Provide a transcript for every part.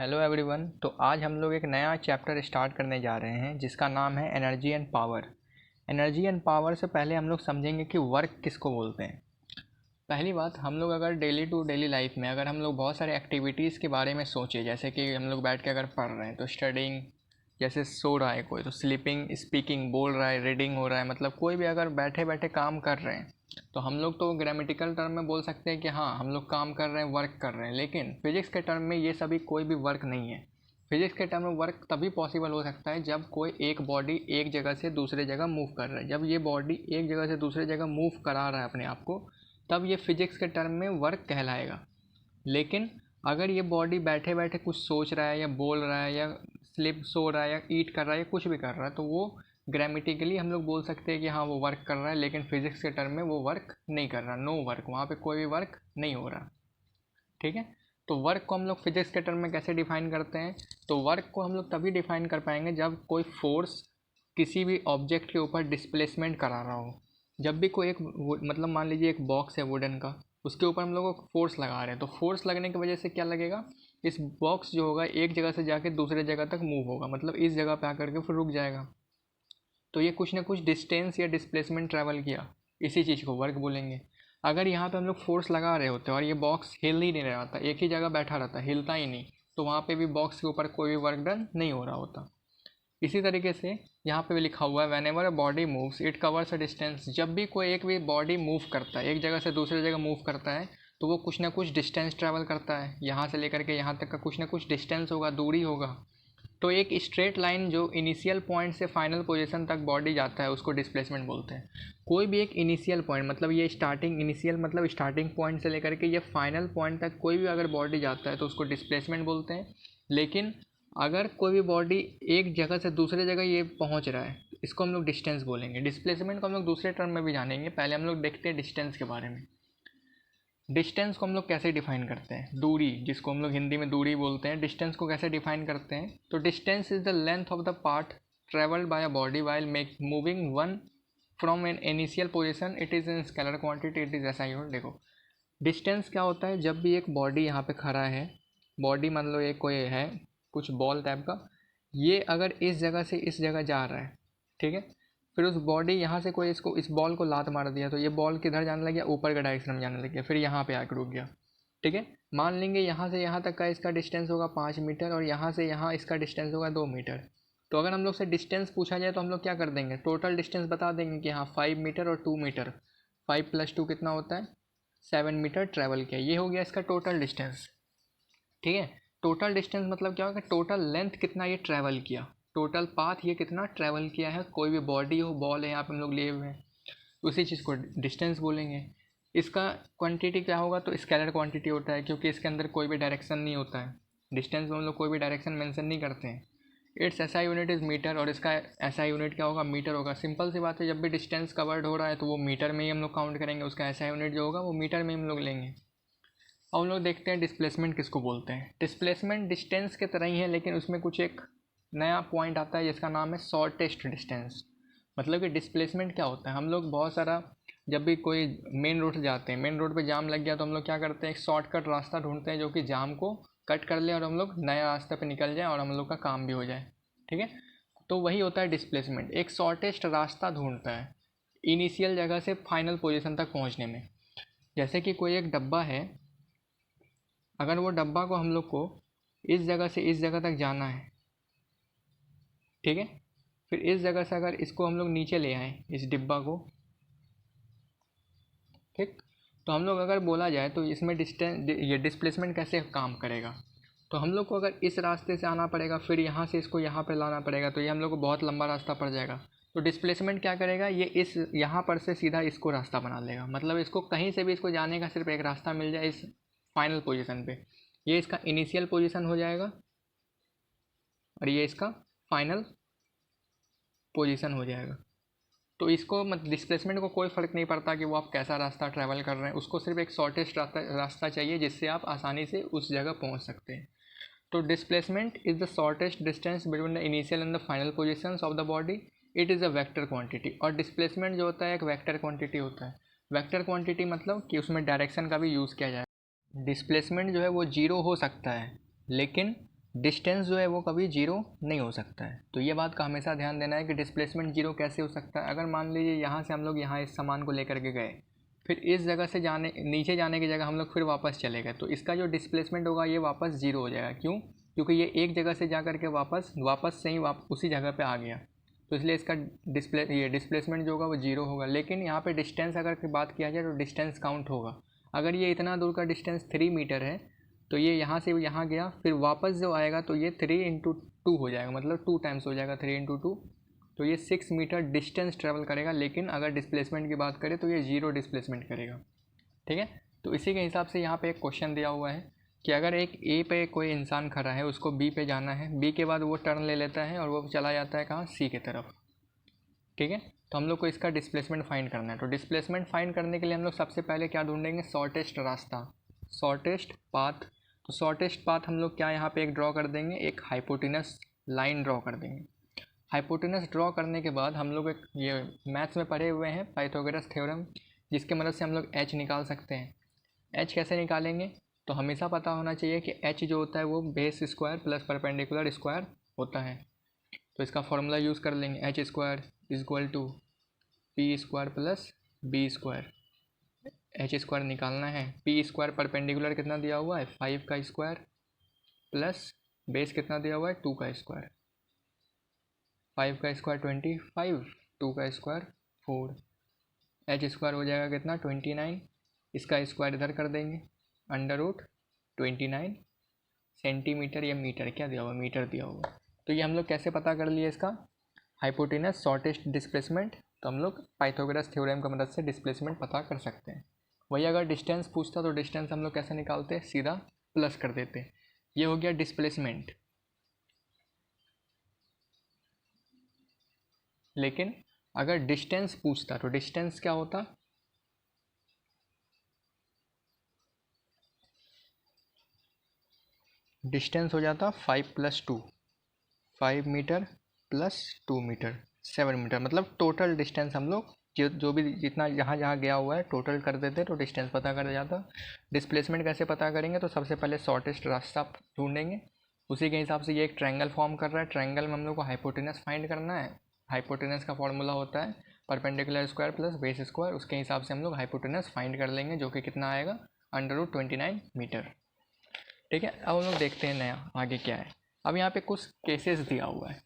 Hello everyone. तो आज हम लोग एक नया चैप्टर स्टार्ट करने जा रहे हैं जिसका नाम है energy and power. Energy and power से पहले हम लोग समझेंगे कि वर्क किसको बोलते हैं। पहली बात, हम लोग अगर डेली टू डेली लाइफ में अगर हम लोग बहुत सारे एक्टिविटीज़ के बारे में सोचें, जैसे कि हम लोग बैठ के अगर पढ़ रहे हैं तो स्टडिंग, जैसे सो रहा है कोई तो स्लीपिंग, स्पीकिंग बोल रहा है, रीडिंग हो रहा है, मतलब कोई भी अगर बैठे बैठे काम कर रहे हैं तो हम लोग तो ग्रामेटिकल टर्म में बोल सकते हैं कि हाँ हम लोग काम कर रहे हैं, वर्क कर रहे हैं। लेकिन फिजिक्स के टर्म में ये सभी कोई भी वर्क नहीं है। फिजिक्स के टर्म में वर्क तभी पॉसिबल हो सकता है जब कोई एक बॉडी एक जगह से दूसरे जगह मूव कर रहा है। जब ये बॉडी एक जगह से दूसरे जगह मूव करा रहा है अपने आप को, तब ये फिजिक्स के टर्म में वर्क कहलाएगा। लेकिन अगर ये बॉडी बैठे बैठे कुछ सोच रहा है या बोल रहा है या स्लिप सो रहा है या ईट कर रहा है या कुछ भी कर रहा है, तो वो ग्रामेटिकली हम लोग बोल सकते हैं कि हाँ वो वर्क कर रहा है। लेकिन फिजिक्स के टर्म में वो वर्क नहीं कर रहा, नो वर्क, वहाँ पे कोई भी वर्क नहीं हो रहा। ठीक है। तो वर्क को हम लोग फिजिक्स के टर्म में कैसे डिफाइन करते हैं? तो वर्क को हम लोग तभी डिफाइन कर पाएंगे जब कोई फोर्स किसी भी ऑब्जेक्ट के ऊपर डिस्प्लेसमेंट करा रहा हो। जब भी कोई एक मतलब मान लीजिए एक बॉक्स है वुडन का, उसके ऊपर हम लोग फोर्स लगा रहे हैं, तो फोर्स लगने की वजह से क्या लगेगा, इस बॉक्स जो होगा एक जगह से जाके दूसरे जगह तक मूव होगा, मतलब इस जगह पे आकर के फिर रुक जाएगा। तो ये कुछ ना कुछ डिस्टेंस या डिस्प्लेसमेंट ट्रैवल किया, इसी चीज़ को वर्क बोलेंगे। अगर यहाँ पे हम लोग फोर्स लगा रहे होते और ये बॉक्स हिल ही नहीं रहा था, एक ही जगह बैठा रहता, हिलता ही नहीं, तो वहाँ पे भी बॉक्स के ऊपर कोई भी वर्क डन नहीं हो रहा होता। इसी तरीके से यहाँ पे भी लिखा हुआ है when ever a body moves it covers a distance. जब भी कोई एक भी बॉडी मूव करता है, एक जगह से दूसरी जगह मूव करता है, तो वो कुछ ना कुछ डिस्टेंस ट्रैवल करता है। यहाँ से लेकर के यहाँ तक का कुछ ना कुछ डिस्टेंस होगा, दूरी होगा। तो एक स्ट्रेट लाइन जो इनिशियल पॉइंट से फाइनल पोजीशन तक बॉडी जाता है उसको डिस्प्लेसमेंट बोलते हैं। कोई भी एक इनिशियल पॉइंट, मतलब ये स्टार्टिंग, इनिशियल मतलब स्टार्टिंग पॉइंट से लेकर के ये फाइनल पॉइंट तक कोई भी अगर बॉडी जाता है तो उसको डिस्प्लेसमेंट बोलते हैं। लेकिन अगर कोई भी बॉडी एक जगह से दूसरे जगह ये पहुंच रहा है, इसको हम लोग डिस्टेंस बोलेंगे। डिस्प्लेसमेंट को हम लोग दूसरे टर्म में भी जानेंगे, पहले हम लोग देखते हैं डिस्टेंस के बारे में। डिस्टेंस को हम लोग कैसे डिफाइन करते हैं? दूरी, जिसको हम लोग हिंदी में दूरी बोलते हैं, डिस्टेंस को कैसे डिफाइन करते हैं? तो distance is the length of the part travelled by a body while make moving one from an initial position. It is in scalar quantity, it is ऐसा यूनिट। देखो डिस्टेंस क्या होता है, जब भी एक बॉडी यहाँ पे खड़ा है, बॉडी मान लो एक कोई है कुछ बॉल टाइप का, ये अगर इस जगह से इस जगह जा रहा है, ठीक है, फिर उस बॉडी यहाँ से कोई इसको इस बॉल को लात मार दिया, तो ये बॉल किधर जाने लग गया, ऊपर के डायरेक्शन में जाने लग गया, फिर यहाँ पे आकर रुक गया। ठीक है। मान लेंगे यहाँ से यहाँ तक का इसका डिस्टेंस होगा 5 मीटर और यहाँ से यहाँ इसका डिस्टेंस होगा 2 मीटर। तो अगर हम लोग से डिस्टेंस पूछा जाए तो हम लोग क्या कर देंगे, टोटल डिस्टेंस बता देंगे कि हाँ 5 मीटर और 2 मीटर, 5 + 2 कितना होता है, 7 मीटर ट्रैवल किया। ये हो गया इसका टोटल डिस्टेंस। ठीक है। टोटल डिस्टेंस मतलब क्या होगा, टोटल लेंथ कितना ये ट्रैवल किया, टोटल पाथ ये कितना ट्रैवल किया है। कोई भी बॉडी हो, बॉल है यहाँ पे हम लोग लिए हुए हैं, उसी चीज़ को डिस्टेंस बोलेंगे। इसका क्वांटिटी क्या होगा, तो स्केलर क्वांटिटी होता है, क्योंकि इसके अंदर कोई भी डायरेक्शन नहीं होता है। डिस्टेंस में हम लोग कोई भी डायरेक्शन मेंशन नहीं करते हैं। It's SI unit is metre, और इसका एसआई यूनिट क्या होगा, मीटर होगा। सिंपल सी बात है, जब भी डिस्टेंस कवर्ड हो रहा है तो वो मीटर में ही हम लोग काउंट करेंगे, उसका एसआई यूनिट जो होगा वो मीटर में हम लोग लेंगे। अब हम लोग देखते हैं डिस्प्लेसमेंट किसको बोलते हैं। डिस्प्लेसमेंट डिस्टेंस के तरह ही है, लेकिन उसमें कुछ एक नया पॉइंट आता है जिसका नाम है शॉर्टेस्ट डिस्टेंस। मतलब कि डिस्प्लेसमेंट क्या होता है, हम लोग बहुत सारा जब भी कोई मेन रोड से जाते हैं, मेन रोड पे जाम लग गया तो हम लोग क्या करते हैं, एक शॉर्टकट रास्ता ढूंढते हैं जो कि जाम को कट कर ले और हम लोग नया रास्ते पे निकल जाए और हम लोग का काम भी हो जाए। ठीक है। तो वही होता है डिस्प्लेसमेंट, एक शॉर्टेस्ट रास्ता ढूंढता है इनिशियल जगह से फाइनल पोजीशन तक पहुंचने में। जैसे कि कोई एक डब्बा है, अगर वो डब्बा को हम लोग को इस जगह से इस जगह तक जाना है, ठीक है, फिर इस जगह से अगर इसको हम लोग नीचे ले आए इस डिब्बा को, ठीक, तो हम लोग अगर बोला जाए तो इसमें डिस्टेंस, ये डिस्प्लेसमेंट कैसे काम करेगा, तो हम लोग को अगर इस रास्ते से आना पड़ेगा, फिर यहाँ से इसको यहाँ पर लाना पड़ेगा, तो ये हम लोग को बहुत लंबा रास्ता पड़ जाएगा। तो डिस्प्लेसमेंट क्या करेगा, ये इस यहाँ पर से सीधा इसको रास्ता बना लेगा, मतलब इसको कहीं से भी इसको जाने का सिर्फ एक रास्ता मिल जाए इस फाइनल पोजीशन पे। ये इसका इनिशियल पोजीशन हो जाएगा और ये इसका फाइनल पोजीशन हो जाएगा। तो इसको मतलब डिस्प्लेसमेंट को कोई फ़र्क नहीं पड़ता कि वो आप कैसा रास्ता ट्रैवल कर रहे हैं, उसको सिर्फ एक शॉर्टेस्ट रास्ता चाहिए जिससे आप आसानी से उस जगह पहुंच सकते हैं। तो displacement is the shortest distance between the initial and the final positions of the body. It is a vector quantity. और डिस्प्लेसमेंट जो होता है एक वेक्टर क्वांटिटी होता है। वेक्टर क्वांटिटी मतलब कि उसमें डायरेक्शन का भी यूज़ किया जाए। डिस्प्लेसमेंट जो है वो जीरो हो सकता है, लेकिन डिस्टेंस जो है वो कभी जीरो नहीं हो सकता है। तो ये बात का हमेशा ध्यान देना है कि डिस्प्लेसमेंट जीरो कैसे हो सकता है। अगर मान लीजिए यहाँ से हम लोग यहाँ इस सामान को लेकर के गए, फिर इस जगह से नीचे जाने की जगह हम लोग फिर वापस चले गए, तो इसका जो डिस्प्लेसमेंट होगा ये वापस जीरो हो जाएगा। क्यों? क्योंकि ये एक जगह से जा करके वापस से ही उसी जगह पे आ गया, तो इसलिए इसका डिस्प्लेसमेंट जो होगा वो जीरो होगा। लेकिन यहाँ पे डिस्टेंस अगर की बात किया जाए तो डिस्टेंस काउंट होगा। अगर ये इतना दूर का डिस्टेंस 3 मीटर है, तो ये यहाँ से यहाँ गया, फिर वापस जो आएगा तो ये 3 × 2 हो जाएगा, मतलब 2 टाइम्स हो जाएगा 3 × 2, तो ये 6 मीटर डिस्टेंस ट्रेवल करेगा। लेकिन अगर डिस्प्लेसमेंट की बात करें तो ये जीरो डिस्प्लेसमेंट करेगा। ठीक है, तो इसी के हिसाब से यहाँ पे एक क्वेश्चन दिया हुआ है कि अगर एक ए पे कोई इंसान खड़ा है, उसको बी पे जाना है, बी के बाद वो टर्न ले लेता है और वो चला जाता है कहाँ, सी की तरफ। ठीक है, तो हम लोग को इसका डिस्प्लेसमेंट फाइंड करना है। तो डिस्प्लेसमेंट फाइंड करने के लिए हम लोग सबसे पहले क्या ढूंढेंगे, शॉर्टेस्ट रास्ता, शॉर्टेस्ट पाथ। तो शॉर्टेस्ट पाथ हम लोग क्या यहाँ पे एक ड्रॉ कर देंगे, एक हाइपोटेनस लाइन ड्रॉ कर देंगे। हाइपोटेनस ड्रॉ करने के बाद हम लोग एक ये मैथ्स में पढ़े हुए हैं पाइथागोरस थ्योरम, जिसके मदद से हम लोग एच निकाल सकते हैं। एच कैसे निकालेंगे, तो हमेशा पता होना चाहिए कि एच जो होता है वो base square plus perpendicular square होता है। तो इसका फॉर्मूला यूज़ कर लेंगे, H square equal to P square plus B square. H square निकालना है, पी स्क्वायर परपेंडिकुलर कितना दिया हुआ है 5 का स्क्वायर, प्लस बेस कितना दिया हुआ है 2 का स्क्वायर। 5 का स्क्वायर 25, 2 का स्क्वायर 4, एच स्क्वायर हो जाएगा कितना 29, इसका स्क्वायर इधर कर देंगे, √29 सेंटीमीटर या मीटर, क्या दिया हुआ, मीटर दिया हुआ। तो ये हम लोग कैसे पता कर लिए इसका हाइपोटेनस शॉर्टेस्ट डिस्प्लेसमेंट, तो हम लोग पाइथागोरस थ्योरम की मदद से डिस्प्लेसमेंट पता कर सकते हैं। वही अगर डिस्टेंस पूछता तो डिस्टेंस हम लोग कैसे निकालते हैं, सीधा प्लस कर देते। ये हो गया डिस्प्लेसमेंट। लेकिन अगर डिस्टेंस पूछता तो डिस्टेंस क्या होता, डिस्टेंस हो जाता 5 + 2, 5 मीटर प्लस 2 मीटर 7 मीटर, मतलब टोटल डिस्टेंस हम लोग जो भी जितना जहाँ जहाँ गया हुआ है टोटल कर देते तो डिस्टेंस पता कर जाता। डिस्प्लेसमेंट कैसे पता करेंगे, तो सबसे पहले शॉर्टेस्ट रास्ता ढूंढेंगे, उसी के हिसाब से ये एक ट्रायंगल फॉर्म कर रहा है, ट्रायंगल में हम लोग को हाइपोटेनस फाइंड करना है। हाइपोटेनस का फॉर्मूला होता है perpendicular square plus base square, उसके हिसाब से हम लोग हाइपोटेनस फाइंड कर लेंगे, जो कि कितना आएगा √29 मीटर। ठीक है, अब हम लोग देखते हैं नया आगे क्या है। अब यहाँ पे कुछ केसेस दिया हुआ है।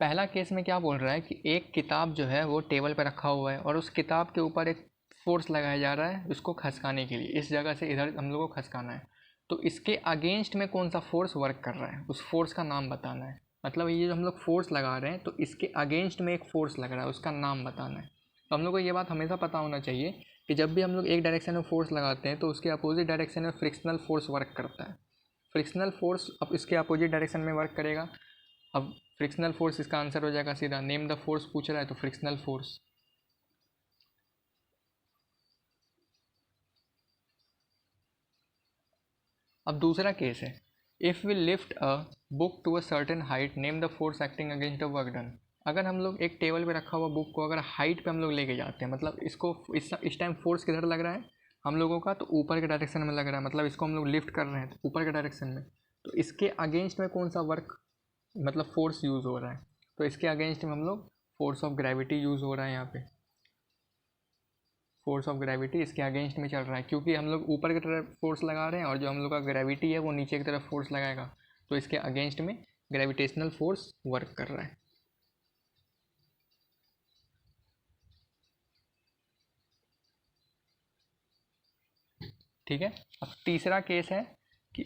पहला केस में क्या बोल रहा है कि एक किताब जो है वो टेबल पर रखा हुआ है और उस किताब के ऊपर एक फोर्स लगाया जा रहा है उसको खसकाने के लिए, इस जगह से इधर हम लोग को खसकाना है। तो इसके अगेंस्ट में कौन सा फोर्स वर्क कर रहा है, उस फोर्स का नाम बताना है। मतलब ये जो हम लोग फोर्स लगा रहे हैं तो इसके अगेंस्ट में एक फोर्स लग रहा है, उसका नाम बताना है। तो हम लोग को ये बात हमेशा पता होना चाहिए कि जब भी हम लोग एक डायरेक्शन में फोर्स लगाते हैं तो उसके अपोजिट डायरेक्शन में फ्रिक्शनल फोर्स वर्क करता है। फ्रिक्शनल फोर्स अब इसके अपोजिट डायरेक्शन में वर्क करेगा। अब फ्रिक्शनल फोर्स इसका आंसर हो जाएगा सीधा, नेम द फोर्स पूछ रहा है तो फ्रिक्शनल फोर्स। अब दूसरा केस है, if we lift a book to a certain height name the force acting against the work done. अगर हम लोग एक टेबल पे रखा हुआ बुक को अगर हाइट पे हम लोग लेके जाते हैं, मतलब इसको इस टाइम फोर्स किधर लग रहा है हम लोगों का, तो ऊपर के डायरेक्शन में लग रहा है, मतलब इसको हम लोग लिफ्ट कर रहे हैं तो ऊपर के डायरेक्शन में। तो इसके अगेंस्ट में कौन सा वर्क मतलब फोर्स यूज़ हो रहा है, तो इसके अगेंस्ट में हम लोग फोर्स ऑफ ग्रेविटी यूज़ हो रहा है। यहाँ पे फोर्स ऑफ ग्रेविटी इसके अगेंस्ट में चल रहा है, क्योंकि हम लोग ऊपर की तरफ फोर्स लगा रहे हैं और जो हम लोग का ग्रेविटी है वो नीचे की तरफ फोर्स लगाएगा, तो इसके अगेंस्ट में ग्रेविटेशनल फोर्स वर्क कर रहा है। ठीक है, अब तीसरा केस है कि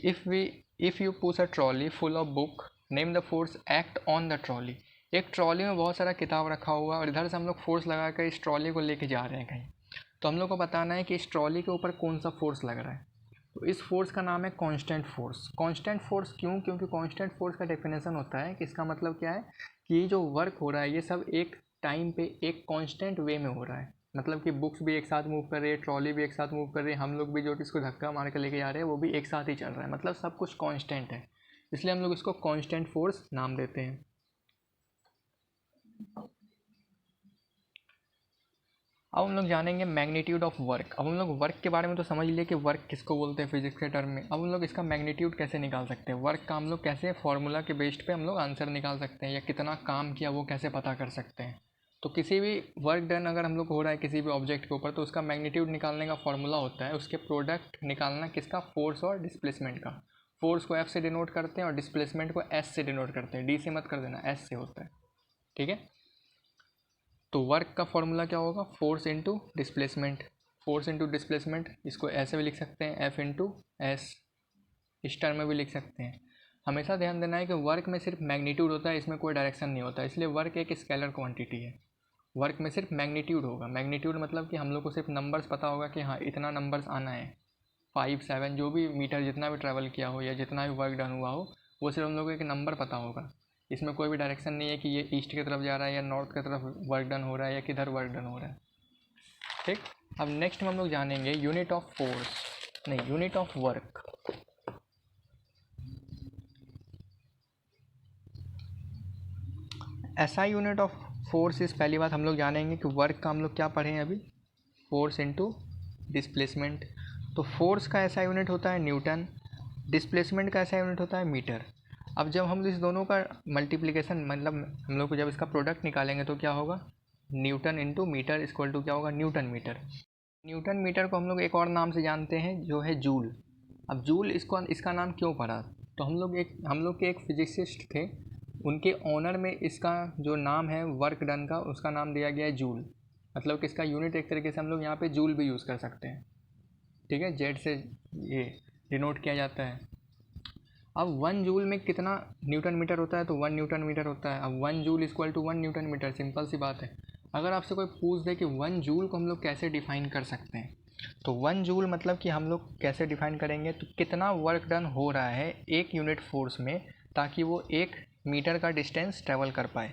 if you push a trolley full of book name the force act on the trolley. एक ट्रॉली में बहुत सारा किताब रखा हुआ है और इधर से हम लोग फोर्स लगा कर इस ट्रॉली को लेके जा रहे हैं कहीं, तो हम लोग को बताना है कि इस ट्रॉली के ऊपर कौन सा फोर्स लग रहा है। तो इस फोर्स का नाम है कांस्टेंट फोर्स। कांस्टेंट फोर्स क्यों, क्योंकि कांस्टेंट फोर्स का डेफिनेशन होता है कि इसका मतलब क्या है कि ये जो वर्क हो रहा है ये सब एक टाइम पे एक कांस्टेंट वे में हो रहा है। मतलब कि बुक्स भी एक साथ मूव कर रही है, ट्रॉली भी एक साथ मूव कर रही है, हम लोग भी जो इसको धक्का मार कर लेके जा रहे हैं वो भी एक साथ ही चल रहा है, मतलब सब कुछ कांस्टेंट है, इसलिए हम लोग इसको कांस्टेंट फोर्स नाम देते हैं। अब हम लोग जानेंगे मैग्नीट्यूड ऑफ वर्क। अब हम लोग वर्क के बारे में तो समझ लिए कि वर्क किसको बोलते हैं फिजिक्स के टर्म में। अब हम लोग इसका मैग्नीट्यूड कैसे निकाल सकते हैं, वर्क का हम लोग कैसे फॉर्मूला के बेस्ड पे हम लोग आंसर निकाल सकते हैं, या कितना काम किया वो कैसे पता कर सकते हैं। तो किसी भी वर्क डन अगर हम लोग हो रहा है किसी भी ऑब्जेक्ट के ऊपर, तो उसका मैग्नीट्यूड निकालने का फॉर्मूला होता है उसके प्रोडक्ट निकालना किसका, फोर्स और डिस्प्लेसमेंट का। फोर्स को एफ से डिनोट करते हैं और डिस्प्लेसमेंट को एस से डिनोट करते हैं, डी से मत कर देना, एस से होता है, ठीक है। तो वर्क का फॉर्मूला क्या होगा, force into displacement. Force into displacement, इसको ऐसे भी लिख सकते हैं, एफ इंटू एस, इस टर्म में भी लिख सकते हैं। हमेशा ध्यान देना है कि वर्क में सिर्फ मैग्नीट्यूड होता है, इसमें कोई डायरेक्शन नहीं होता, इसलिए वर्क एक स्केलर क्वांटिटी है। वर्क में सिर्फ मैग्नीट्यूड होगा। मैग्नीट्यूड मतलब कि हम लोग को सिर्फ नंबर्स पता होगा कि हाँ इतना नंबर्स आना है, 5, 7 जो भी मीटर जितना भी ट्रैवल किया हो या जितना भी वर्क डन हुआ हो, वो सिर्फ हम लोग को एक नंबर पता होगा। इसमें कोई भी डायरेक्शन नहीं है कि ये ईस्ट की तरफ जा रहा है या नॉर्थ की तरफ वर्क डन हो रहा है या किधर वर्क डन हो रहा है, ठीक। अब नेक्स्ट में हम लोग जानेंगे यूनिट ऑफ फोर्स, नहीं यूनिट ऑफ वर्क। ऐसा यूनिट ऑफ फोर्स इस पहली बात हम लोग जानेंगे कि वर्क का हम लोग क्या पढ़े हैं अभी, फोर्स इनटू डिस्प्लेसमेंट। तो फोर्स का ऐसा यूनिट होता है न्यूटन, डिस्प्लेसमेंट का ऐसा यूनिट होता है मीटर। अब जब हम इस दोनों का मल्टीप्लिकेशन मतलब हम लोग को जब इसका प्रोडक्ट निकालेंगे तो क्या होगा, newton into metre equal to क्या होगा, न्यूटन मीटर। न्यूटन मीटर को हम लोग एक और नाम से जानते हैं जो है जूल। अब जूल इसका नाम क्यों पड़ा, तो हम लोग के एक फिजिसिस्ट थे, उनके ऑनर में इसका जो नाम है वर्क डन का, उसका नाम दिया गया है जूल। मतलब कि इसका यूनिट एक तरीके से हम लोग यहाँ पे जूल भी यूज़ कर सकते हैं, ठीक है, जेड से ये डिनोट किया जाता है। अब 1 जूल में कितना न्यूटन मीटर होता है, तो 1 न्यूटन मीटर होता है। अब 1 joule equal to 1 newton metre, simple सी बात है। अगर आपसे कोई पूछ दे कि 1 जूल को हम लोग कैसे डिफ़ाइन कर सकते हैं, तो 1 जूल मतलब कि हम लोग कैसे डिफ़ाइन करेंगे, तो कितना वर्क डन हो रहा है एक यूनिट फोर्स में, ताकि वो 1 मीटर का डिस्टेंस ट्रैवल कर पाए।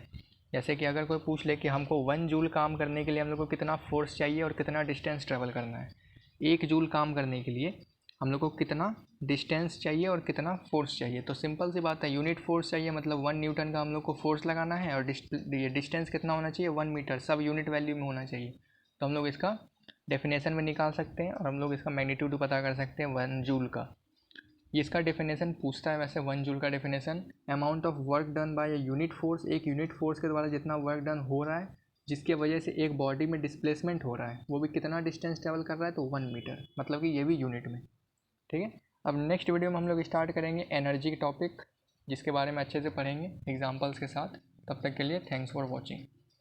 जैसे कि अगर कोई पूछ ले कि हमको 1 जूल काम करने के लिए हम लोग को कितना फोर्स चाहिए और कितना डिस्टेंस ट्रैवल करना है, 1 जूल काम करने के लिए हम लोग को कितना डिस्टेंस चाहिए और कितना फोर्स चाहिए, तो सिंपल सी बात है, यूनिट फोर्स चाहिए मतलब 1 न्यूटन का हम लोग को फोर्स लगाना है, और डिस्टेंस कितना होना चाहिए, 1 मीटर, सब यूनिट वैल्यू में होना चाहिए। तो हम लोग इसका डेफिनेशन में निकाल सकते हैं और हम लोग इसका मैग्नीट्यूड पता कर सकते हैं 1 जूल का। ये इसका डेफिनेशन पूछता है वैसे 1 जूल का definition, amount of work done by a unit force, एक यूनिट फोर्स के द्वारा जितना वर्क डन हो रहा है जिसके वजह से एक बॉडी में डिस्प्लेसमेंट हो रहा है, वो भी कितना डिस्टेंस ट्रैवल कर रहा है, तो 1 मीटर, मतलब कि ये भी यूनिट में, ठीक है। अब नेक्स्ट वीडियो में हम लोग स्टार्ट करेंगे एनर्जी टॉपिक, जिसके बारे में अच्छे से पढ़ेंगे एग्जांपल्स के साथ। तब तक के लिए थैंक्स फॉर वॉचिंग।